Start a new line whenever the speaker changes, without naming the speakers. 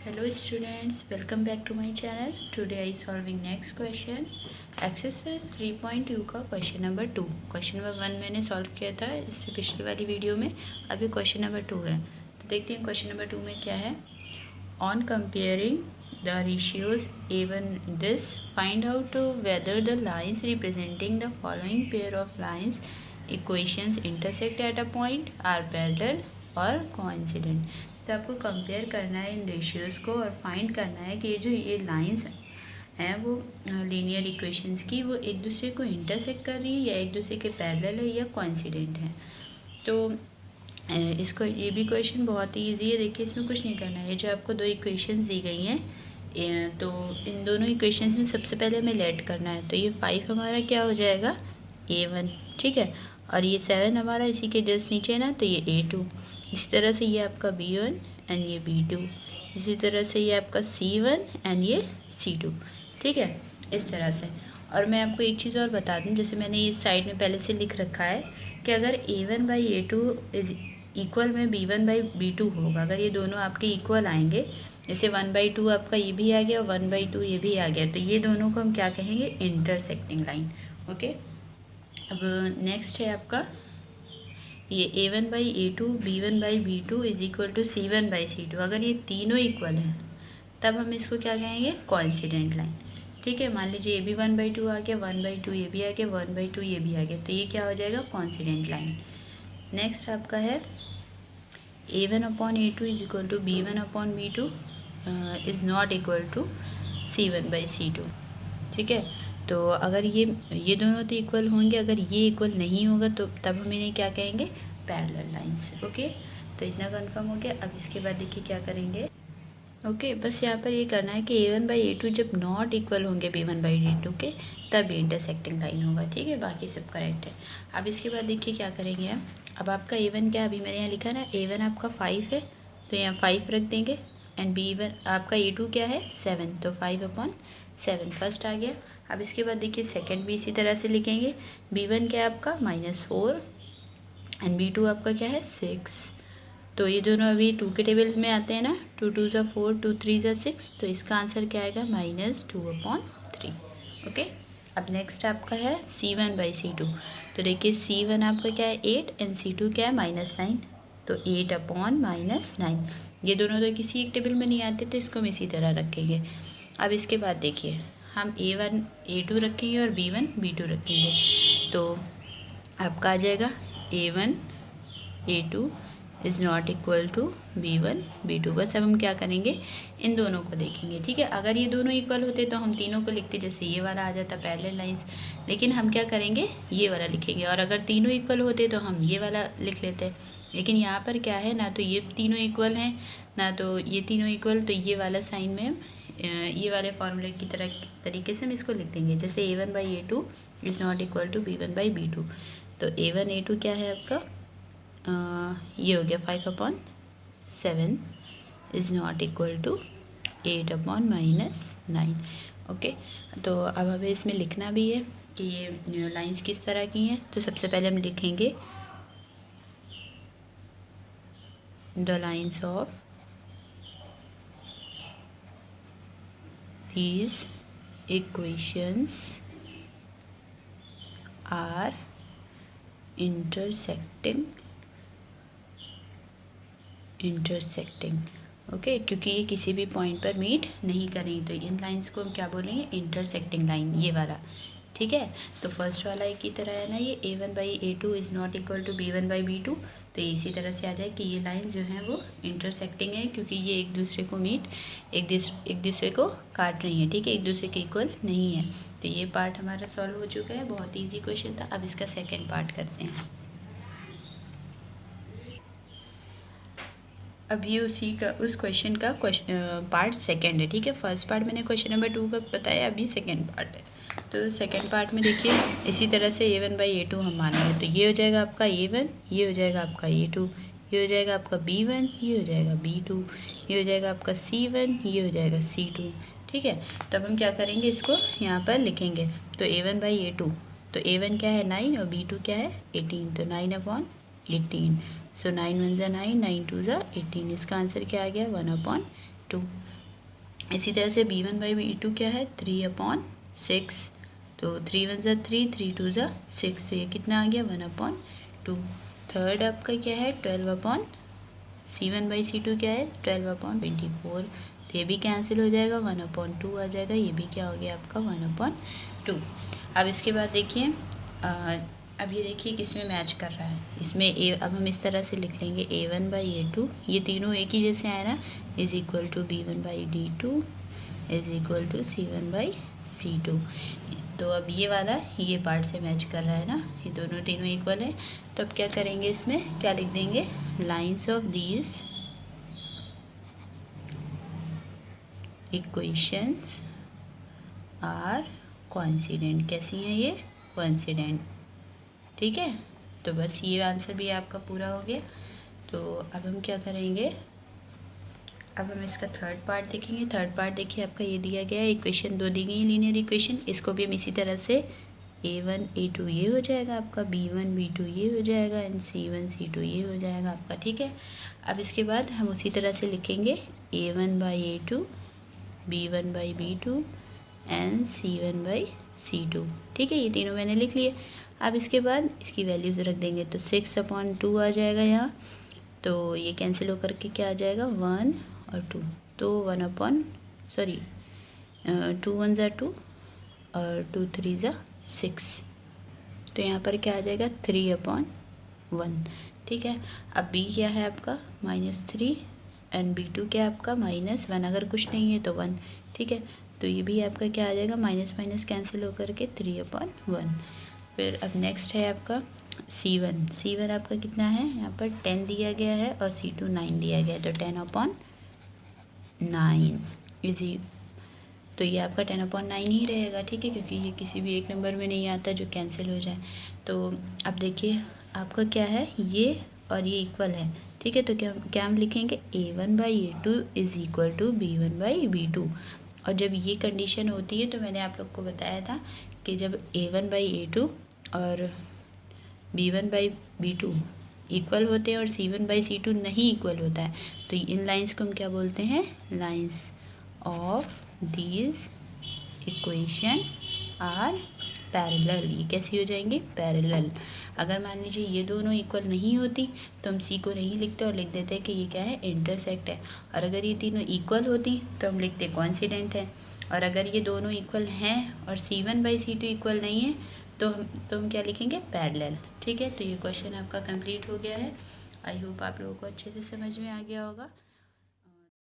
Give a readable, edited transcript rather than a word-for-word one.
Hello students, welcome back to my channel. Today I solving next question. Exercise 3.2 का question number 2. Question number 1 मैंने solve किया था इससे पिछली वाली वीडियो में. अभी क्वेश्चन नंबर 2 है. तो देखते हैं क्वेश्चन नंबर 2 में क्या है. On comparing the ratios A1 this, find out whether the lines representing the following pair of lines equations intersect at a point, are parallel और coincident. तो आपको कंपेयर करना है इन रेशियोज़ को और फाइंड करना है कि ये लाइंस हैं वो लीनियर इक्वेशंस की वो एक दूसरे को इंटरसेक्ट कर रही है या एक दूसरे के पैरेलल है या कोइंसिडेंट है. तो इसको ये भी क्वेश्चन बहुत ही ईजी है. देखिए इसमें कुछ नहीं करना है. ये जो आपको दो इक्वेशंस दी गई हैं तो इन दोनों इक्वेशंस में सबसे पहले हमें लेट करना है. तो ये 5 हमारा क्या हो जाएगा A1, ठीक है, और ये 7 हमारा इसी के जस्ट नीचे है ना, तो ये A2. इसी तरह से ये आपका B1 एंड ये B2. इसी तरह से ये आपका C1 एंड ये C2, ठीक है, इस तरह से. और मैं आपको एक चीज़ और बता दूं, जैसे मैंने इस साइड में पहले से लिख रखा है कि अगर A1 by A2 is equal में B1 बाई B2 होगा, अगर ये दोनों आपके इक्वल आएंगे, जैसे 1/2 आपका ये भी आ गया और 1/2 ये भी आ गया, तो ये दोनों को हम क्या कहेंगे, इंटरसेक्टिंग लाइन. ओके, अब नेक्स्ट है आपका ये A1 by A2 B1 by B2 is equal to C1 by C2. अगर ये तीनों इक्वल हैं तब हम इसको क्या कहेंगे, कोइंसिडेंट लाइन. ठीक है, मान लीजिए ये भी 1/2 आ गया, 1/2 ये भी आ गया, 1/2 ये भी आ गया, तो ये क्या हो जाएगा, कोइंसिडेंट लाइन. नेक्स्ट आपका है A1/A2 is equal to B1/B2 is not equal to C1 by C2. ठीक है, तो अगर ये दोनों तो इक्वल होंगे, अगर ये इक्वल नहीं होगा तो तब हम इन्हें क्या कहेंगे, पैरेलल लाइंस. ओके, तो इतना कंफर्म हो गया. अब इसके बाद देखिए क्या करेंगे. ओके, बस यहाँ पर ये करना है कि A1 बाई A2 जब नॉट इक्वल होंगे B1 बाई B2 के, तब ये इंटरसेक्टिंग लाइन होगा. ठीक है, बाकी सब करेक्ट है. अब इसके बाद देखिए क्या करेंगे हम. अब आपका A1 क्या, अभी मैंने यहाँ लिखा ना, A1 आपका 5 है तो यहाँ 5 रख देंगे. एंड B1 आपका A2 क्या है, 7, तो 5/7 फर्स्ट आ गया. अब इसके बाद देखिए सेकंड भी इसी तरह से लिखेंगे. B1 क्या है आपका -4 एंड B2 आपका क्या है 6. तो ये दोनों अभी 2 के टेबल्स में आते हैं ना, 2 2 ज़ा 4, 2 3 ज़ा 6, तो इसका आंसर क्या आएगा, -2/3. ओके, अब नेक्स्ट आपका है C1 बाई C2. तो देखिए C1 आपका क्या है 8 एंड C2 क्या है -9, तो 8/-9. ये दोनों तो किसी एक टेबल में नहीं आते, तो इसको हम इसी तरह रखेंगे. अब इसके बाद देखिए हम A1 A2 रखेंगे और B1 B2 रखेंगे, तो आपका आ जाएगा A1 A2 is not equal to B1 B2. बस अब हम क्या करेंगे, इन दोनों को देखेंगे. ठीक है, अगर ये दोनों इक्वल होते तो हम तीनों को लिखते, जैसे ये वाला आ जाता पैरेलल लाइंस, लेकिन हम क्या करेंगे, ये वाला लिखेंगे. और अगर तीनों इक्वल होते तो हम ये वाला लिख लेते. लेकिन यहाँ पर क्या है, ना तो ये तीनों इक्वल हैं ना तो ये तीनों इक्वल, तो ये वाला साइन में हम ये वाले फार्मूले की तरीके से हम इसको लिख देंगे. जैसे A1 by A2 is not equal to B1 by B2, तो A1 A2 क्या है आपका, ये हो गया 5/7 is not equal to 8/-9. Okay, तो अब हमें इसमें लिखना भी है कि ये लाइंस किस तरह की हैं. तो सबसे पहले हम लिखेंगे the lines of these equations are intersecting. Okay, क्योंकि ये किसी भी पॉइंट पर मीट नहीं करेंगे, तो इन लाइंस को हम क्या बोलेंगे, इंटरसेक्टिंग लाइन, ये वाला. ठीक है, तो फर्स्ट वाला एक ही तरह है ना, ये A1 by A2 is not equal to B1 by B2, तो इसी तरह से आ जाए कि ये लाइंस जो हैं वो इंटरसेक्टिंग है, क्योंकि ये एक दूसरे को एक दूसरे को काट रही हैं. ठीक है, एक दूसरे के इक्वल नहीं है. तो ये पार्ट हमारा सॉल्व हो चुका है, बहुत ईजी क्वेश्चन था. अब इसका सेकेंड पार्ट करते हैं. अभी उस क्वेश्चन का पार्ट सेकेंड है. ठीक है, फर्स्ट पार्ट मैंने क्वेश्चन नंबर 2 का बताया, अभी सेकेंड पार्ट है. तो सेकेंड पार्ट में देखिए इसी तरह से A1 बाई A2 हम मानेंगे, तो ये हो जाएगा आपका A1, ये हो जाएगा आपका A2, ये हो जाएगा आपका B1, ये हो जाएगा B2, ये हो जाएगा आपका C1, ये हो जाएगा C2. ठीक है, तब हम क्या करेंगे, इसको यहाँ पर लिखेंगे. तो A1 बाई A2, तो A1 क्या है 9 और B2 क्या है 18, तो 9/18. सो 9 1 ज़ा 9, 9 2 ज़ा 18. इसका आंसर क्या आ गया, 1/2. इसी तरह से b1/b2 क्या है 3/6, तो 3 1 ज़ा 3, 3 2 ज़ा 6, तो ये कितना आ गया 1/2। थर्ड आपका क्या है 12/C1/C2 क्या है 12/24, तो ये भी कैंसिल हो जाएगा, 1/2 आ जाएगा, ये भी क्या हो गया आपका 1/2। अब इसके बाद देखिए अब ये देखिए किस में मैच कर रहा है, इसमें अब हम इस तरह से लिख लेंगे A1/A2, ये तीनों एक ही जैसे आए ना, is equal to B1/D2 is equal to C1/C2। तो अब ये वाला ये पार्ट से मैच कर रहा है ना, ये दोनों तीनों इक्वल है। तो अब क्या करेंगे, इसमें क्या लिख देंगे, lines of these equations are coincident. कैसी हैं ये, कोइंसिडेंट। ठीक है, तो बस ये आंसर भी आपका पूरा हो गया। तो अब हम क्या करेंगे, अब हम इसका थर्ड पार्ट देखेंगे। थर्ड पार्ट देखिए आपका ये दिया गया है, इक्वेशन 2 दी गई लीनियर इक्वेशन, इसको भी हम इसी तरह से A1/A2 ये हो जाएगा आपका, B1/B2 ये हो जाएगा, एंड C1/C2 ये हो जाएगा आपका। ठीक है, अब इसके बाद हम उसी तरह से लिखेंगे A1/A2 B1/B2 एंड C1/C2। ठीक है, ये तीनों मैंने लिख लिए। अब इसके बाद इसकी वैल्यूज़ रख देंगे, तो 6/2 आ जाएगा यहाँ, तो ये कैंसिल होकर के क्या आ जाएगा 1 और 2, तो 2 1 ज़ा 2 और 2 3 ज़ा 6, तो यहाँ पर क्या आ जाएगा 3/1। ठीक है, अब b क्या है आपका -3 एंड B2 क्या है आपका -1, अगर कुछ नहीं है तो 1। ठीक है, तो ये भी आपका क्या आ जाएगा माइनस माइनस कैंसिल होकर के 3/1। फिर अब नेक्स्ट है आपका C1 आपका कितना है, यहाँ पर 10 दिया गया है और C2 9 दिया गया है, तो 10/9 इजी, तो ये आपका 10/9 ही रहेगा। ठीक है, क्योंकि ये किसी भी एक नंबर में नहीं आता जो कैंसिल हो जाए। तो अब देखिए आपका क्या है, ये और ये इक्वल है। ठीक है, तो क्या हम लिखेंगे A1/A2 is equal to B1/B2, और जब ये कंडीशन होती है तो मैंने आप लोग को बताया था कि जब A1/A2 और B1/B2 इक्वल होते हैं और C1/C2 नहीं इक्वल होता है, तो इन लाइंस को हम क्या बोलते हैं, lines of these equation are parallel. ये कैसी हो जाएंगी, पैरेलल। अगर मान लीजिए ये दोनों इक्वल नहीं होती तो हम C को नहीं लिखते और लिख देते हैं कि ये क्या है, इंटरसेक्ट है। और अगर ये तीनों इक्वल होती तो हम लिखते कोइंसिडेंट है। और अगर ये दोनों इक्वल हैं और C1/C2 इक्वल नहीं है तो हम क्या लिखेंगे, पैरेलल। ठीक है, तो ये क्वेश्चन आपका कंप्लीट हो गया है। आई होप आप लोगों को अच्छे से समझ में आ गया होगा।